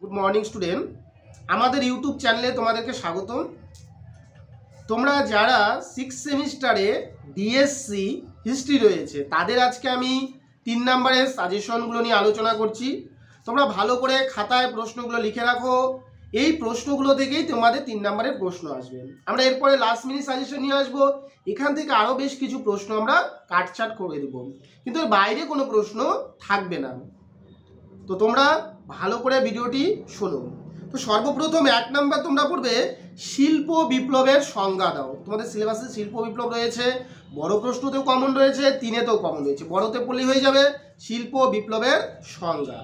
Good morning student, আমাদের YouTube চ্যানেলে তোমাদেরকে স্বাগতম। তোমরা যারা 6 সেমিস্টারে ডিএসসি হিস্ট্রি রয়েছে তাদের আজকে আমি 3 নম্বরের সাজেশনগুলো নিয়ে আলোচনা করছি। তোমরা ভালো করে খাতায় প্রশ্নগুলো লিখে রাখো, এই প্রশ্নগুলো থেকেই তোমাদের 3 নম্বরের প্রশ্ন আসবে। আমরা এরপরে লাস্ট মিনিট সাজেশন নিয়ে আসবো, এখান থেকে আরও বেশ কিছু প্রশ্ন আমরা কাটছাট করে দেবো, কিন্তু এর বাইরে কোনো প্রশ্ন থাকবে না। তো তোমরা ভালো করে ভিডিওটি শোনো। তো সর্বপ্রথম 1 নম্বর তোমরা পড়বে শিল্প বিপ্লবের সংজ্ঞা দাও। তোমাদের সিলেবাসে শিল্প বিপ্লব রয়েছে, বড় প্রশ্নতেও কমন রয়েছে, 3-তেও কমন রয়েছে। বড়তে পড়লেই হয়ে যাবে শিল্প বিপ্লবের সংজ্ঞা।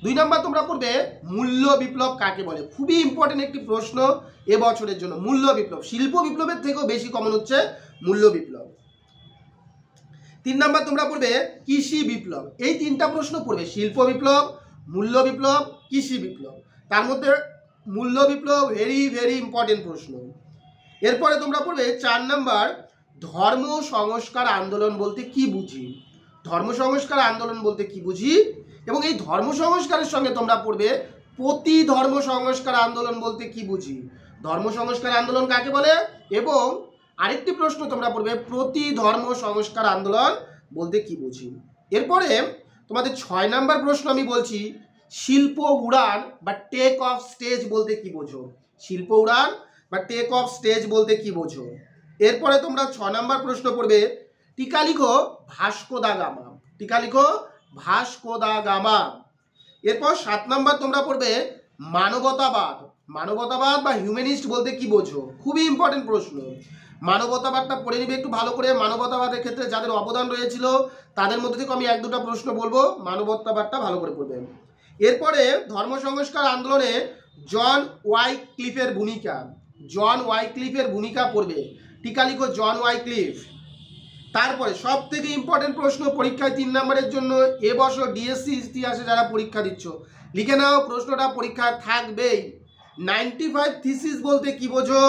2 নম্বর তোমরা পড়বে মূল্য বিপ্লব কাকে বলে। খুবই ইম্পর্টেন্ট একটি প্রশ্ন এবছরের জন্য। মূল্য বিপ্লব, শিল্প বিপ্লবের থেকেও বেশি কমন হচ্ছে মূল্য বিপ্লব। 3 নম্বর তোমরা পড়বে কৃষি বিপ্লব। এই 3টা প্রশ্ন পড়বে, শিল্প বিপ্লব, মূল্য বিপ্লব, কৃষি বিপ্লব। তার মধ্যে মূল্য বিপ্লব ভেরি ইম্পর্টেন্ট প্রশ্ন। এরপরে তোমরা পড়বে 4 নম্বর ধর্ম সংস্কার আন্দোলন বলতে কি বুঝি। ধর্ম সংস্কার আন্দোলন বলতে কি বুঝি, এবং এই ধর্ম সংস্কারের সঙ্গে তোমরা পড়বে প্রতি ধর্ম সংস্কার আন্দোলন বলতে কি বুঝি। ধর্ম সংস্কার আন্দোলন কাকে বলে, এবং আরেকটি প্রশ্ন তোমরা পড়বে প্রতি ধর্ম সংস্কার আন্দোলন বলতে কি বুঝি। এরপরে তোমাদের 6 নম্বর প্রশ্ন আমি বলছি শিল্প উড়ান বা টেক অফ স্টেজ বলতে কি বোঝো। শিল্প উড়ান বা টেক অফ স্টেজ বলতে কি বোঝো। এরপরে তোমরা 6 নম্বর প্রশ্ন পড়বে টিকা লিখো ভাস্কো দা গামা। টিকা লিখো ভাস্কো দা গামা। এরপর 7 নম্বর তোমরা পড়বে মানবতাবাদ। মানবতাবাদ বা হিউম্যানিস্ট বলতে কি বোঝো। খুবই ইম্পর্টেন্ট প্রশ্ন। মানবতাবাদটা পড়ে নিবে একটু ভালো করে। মানবতাবাদের ক্ষেত্রে যাদের অবদান রয়েছিল তাদের মধ্যে থেকে আমি 1-2টা প্রশ্ন বলবো, মানবতাবাদটা ভালো করে পড়বেন। এরপরে ধর্ম সংস্কার আন্দোলনে জন ওয়াইক্লিফের ভূমিকা। জন ওয়াইক্লিফের ভূমিকা পড়বে, টিকা লিখো জন ওয়াইক্লিফ। তারপরে সব থেকে ইম্পর্টেন্ট প্রশ্ন পরীক্ষায় 3 নম্বরের জন্য এবছর ডিএসসি ইতিহাসে যারা পরীক্ষা দিচ্ছ লিখে নাও, প্রশ্নটা পরীক্ষায় থাকবেই। 95 থিসিস বলতে কি বোঝো,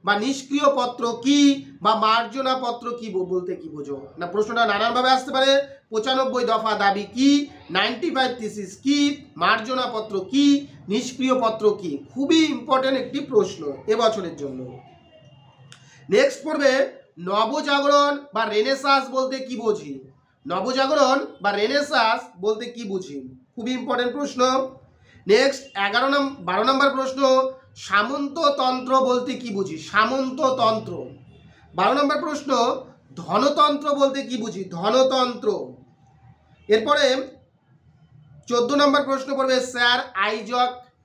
বা নিষ্ক্রিয় পত্র কি, বা মার্জনা পত্র কি বলতে কি বোঝো। না, প্রশ্নটা নানানভাবে আসতে পারে। 95 দফা দাবি কি, 95 থিসিস কি, মার্জনা পত্র কি, নিষ্ক্রিয় পত্র কি। খুবই ইম্পর্টেন্ট একটি প্রশ্ন এবছরের জন্য। নেক্সট পড়বে নবজাগরণ বা রেনেসাঁস বলতে কি বুঝি। নবজাগরণ বা রেনেসাঁস বলতে কি বুঝি, খুবই ইম্পর্টেন্ট প্রশ্ন। নেক্সট 12 নম্বর প্রশ্ন সামন্ততন্ত্র বলতে কি বুঝি। সামন্ততন্ত্র। 12 নম্বর প্রশ্ন ধনতন্ত্র বলতে কি বুঝি। ধনতন্ত্র। এরপরে 14 নম্বর প্রশ্ন পড়বে স্যার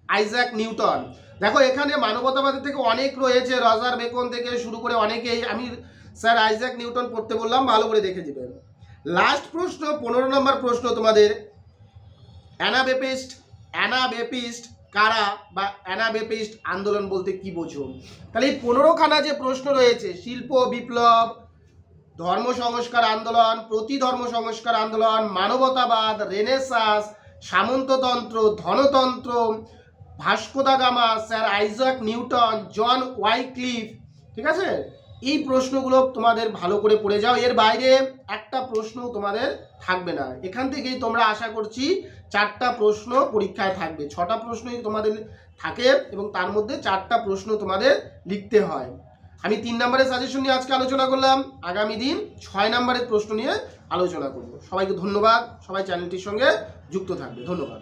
আইজাক নিউটন। দেখো এখানে মানবতাবাদের থেকে অনেক রয়েছে, রজার বেকন থেকে শুরু করে অনেকেই। আমি স্যার আইজাক নিউটন পড়তে বললাম, ভালো করে দেখে দিবেন। লাস্ট প্রশ্ন 15 নম্বর প্রশ্ন তোমাদের অ্যানাবেপিস্ট কারা, বা অ্যানাবেপিস্ট আন্দোলন বলতে কি বোঝো। তাহলে এই 15খানা যে প্রশ্ন রয়েছে, শিল্প বিপ্লব, ধর্ম সংস্কার আন্দোলন, প্রতি ধর্ম সংস্কার আন্দোলন, মানবতাবাদ, রেনেসাঁস, সামন্ততন্ত্র, ধনতন্ত্র, Vasco da Gama, sir Isaac Newton, John Wycliffe, ঠিক আছে। এই প্রশ্নগুলো তোমাদের ভালো করে পড়ে যাও, এর বাইরে একটা প্রশ্ন তোমাদের থাকবে না। এখান থেকেই তোমরা আশা করছি 4টা প্রশ্ন পরীক্ষায় থাকবে। 6টা প্রশ্নই তোমাদের থাকে এবং তার মধ্যে 4টা প্রশ্ন তোমাদের লিখতে হয়। আমি 3 নম্বরের সাজেশন নিয়ে আজকে আলোচনা করলাম, আগামী দিন 6 নম্বরের প্রশ্ন নিয়ে আলোচনা করব। সবাইকে ধন্যবাদ, সবাই চ্যানেলটির সঙ্গে যুক্ত থাকবে। ধন্যবাদ।